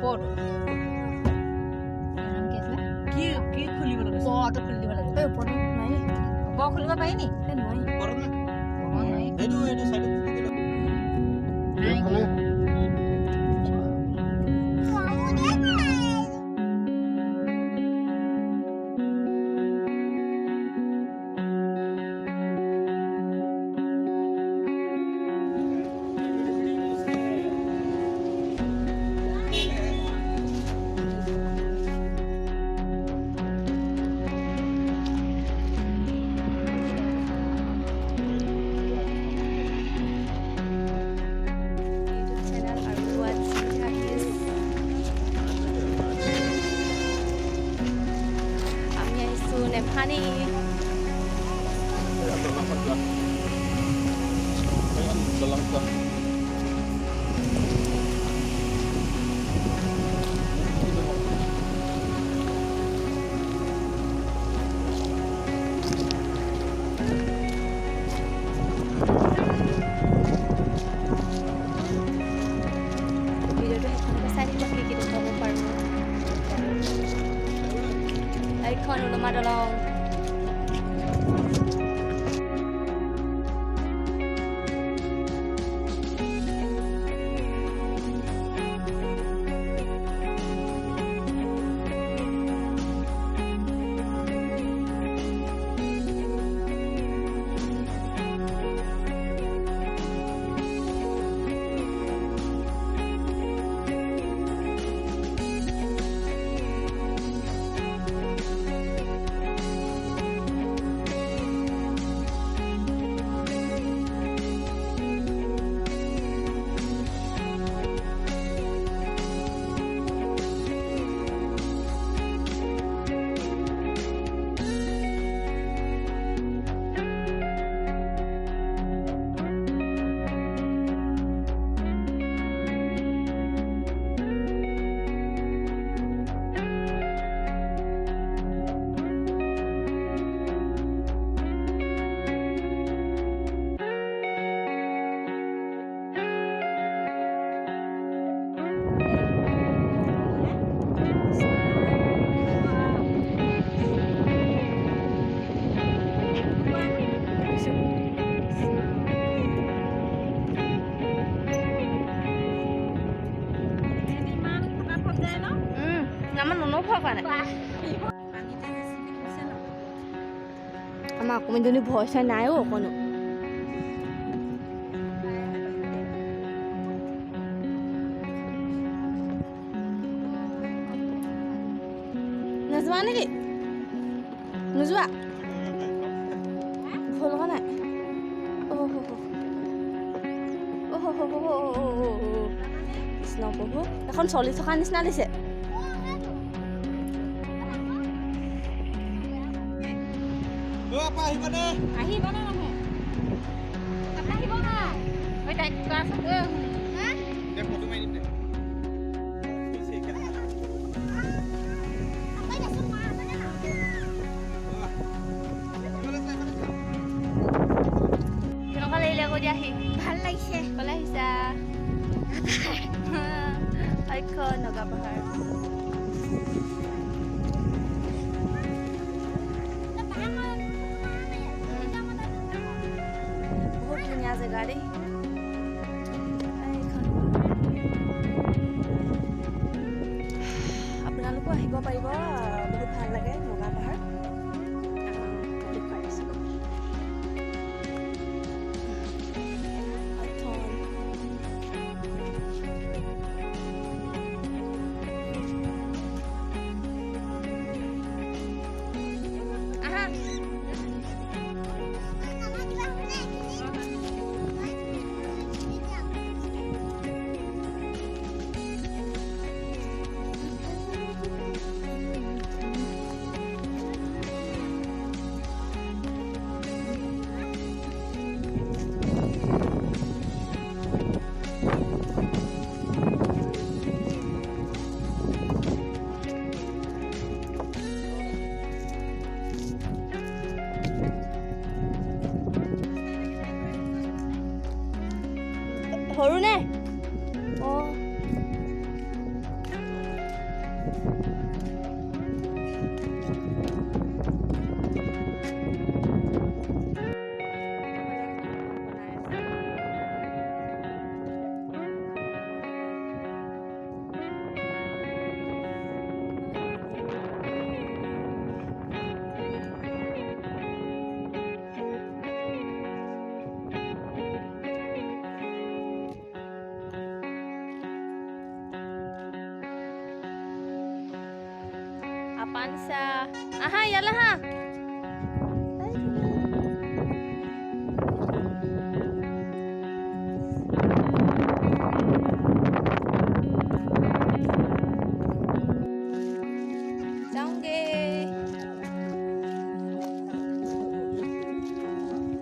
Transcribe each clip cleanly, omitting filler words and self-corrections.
ওপৰটো কি খুলিব লাগে ওপৰটো খুলি দিব লাগে ওপৰটো নাই ওপৰ খুলিব পাৰি নি নোৱাৰি এইটো সাইডত খুলি দিলা Honey. Dalam ka. Madalong. Ama aku menjadi voice na ayo kono. Nazwa niki? Nazwa. Phone kana. Oh ho ho. Oh ho ho ho. Isna bobo. Ekhon 40 টকা নিচিনা দিছে। Apa ahibane? Ahibane nahe. Apa ahibane? Oi tak kelas Ha? Dia foto main ini. Apa dah semua mana? Kenapa lele ko jahi? Bhal lagise. Kala hisa. Icon naga bahar. জেগা দেই আপোনালোকো আহিব পাৰিব বহুত ভাল লাগে নগা পাহাৰ দেখুৱাই দিছোঁ Apaan sih? Aha, yalah ha. Jaunge.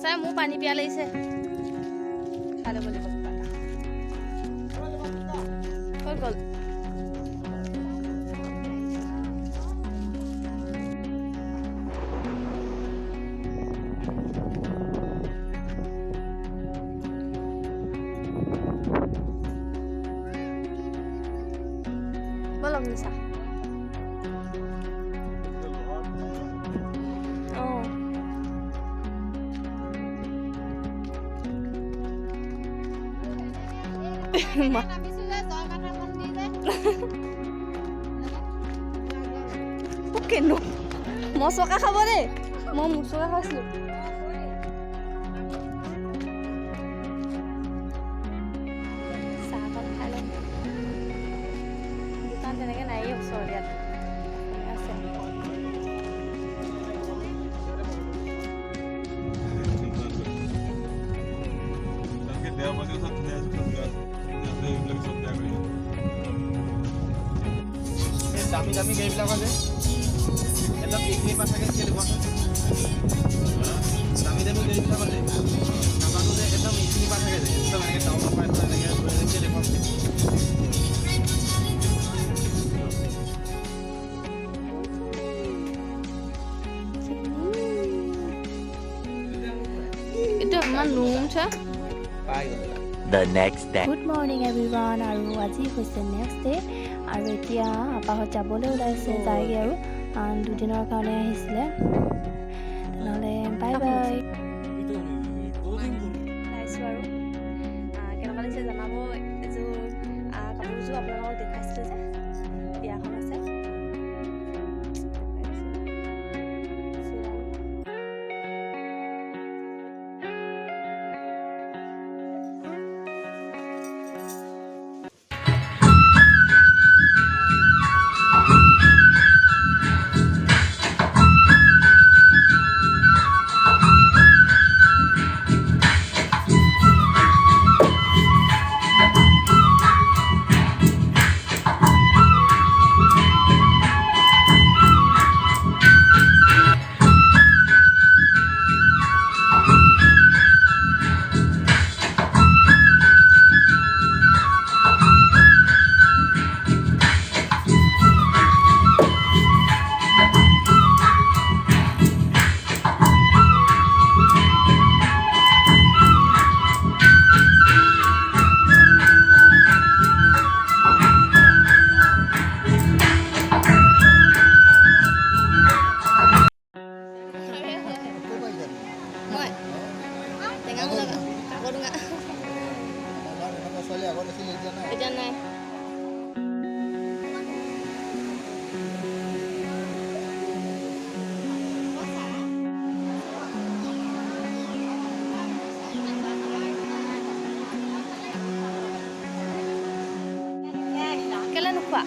Saya mau pani piala ise. Khale bole bakta. Kol. Belum bisa. Oh. Ma. Oke no. Mau suka kabar deh. Mau suka kasih. Sahabat kalian. Bukan tenangnya naik soalnya. Asal. দামি গাড়ীবিলাক আছে এটা picnic পাছাকৈ কেলে কোৱাচোন দামি গাড়ীবিলাক আছে নাজানো যে একদম পিকনিক পাছাকৈ যে একদম এনেকৈ টাউনৰ পৰা এনেকৈ কেলে কোৱাচোন Itu আমার room cha. পাই গ'ল The next day. Good morning everyone. আৰু আজি হৈছে next day. আৰু এতিয়া আপাহত যাবলৈ ওলাইছে যায়গৈ আৰু দুদিনৰ কাৰণে আহিছিলে নহ'লে বাই বাই আহিছোঁ আৰু কেনেকুৱা লাগিছে জনাব এযোৰ কাপোৰযোৰ আপোনালোকক দেখাইছিলোঁ যে বিয়াখন আছে এতিয়া নাই কেলে নোখোৱা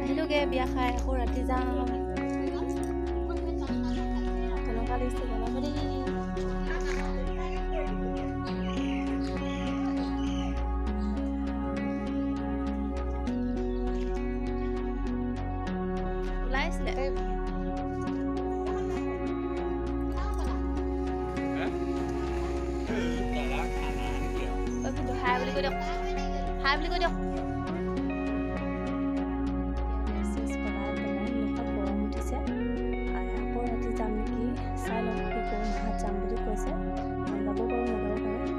আহিলোগে বিয়া খাই আকৌ ৰাতি যাম কেনেকুৱা লাগিছে জনাব দেই ওলাইছিলে হাই বুলি কৈ দিয়ক হাই বুলি কৈ দিয়ক মেছেজ বনাই এনেকুৱা গৰম উঠিছে আকৌ ৰাতি যাম নেকি চাই লওঁ কি কৰোঁ মাহঁত যাম বুলি কৈছে যাব পাৰোঁ নাযাব পাৰোঁ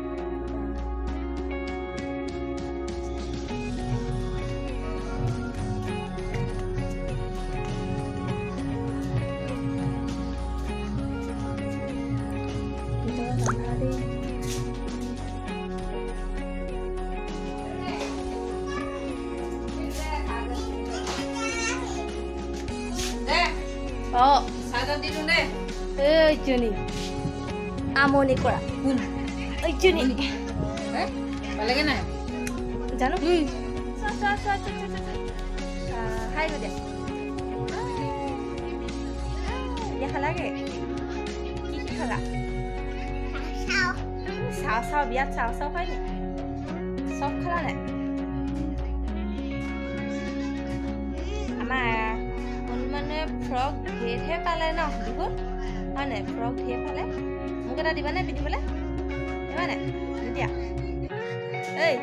ভিতৰত আন্ধাৰ দেই অঁ চাদৰ দিলো দে এইজনী আমনি কৰা কোন এইজনী পালেগে নাই জানো চোৱা হাই গৈ দিয়া এতিয়া খালাগে কি কি খালা চাও বিয়াত চাও হয় নি চব খালা নাই আমাৰ মানে ফ্ৰক ঢেৰহে পালে ন বিহুত হয় নাই ফ্ৰক ঢেৰ পালে মোক এটা দিবানে পিন্ধিবলৈ দিবানে নিদিয়া এই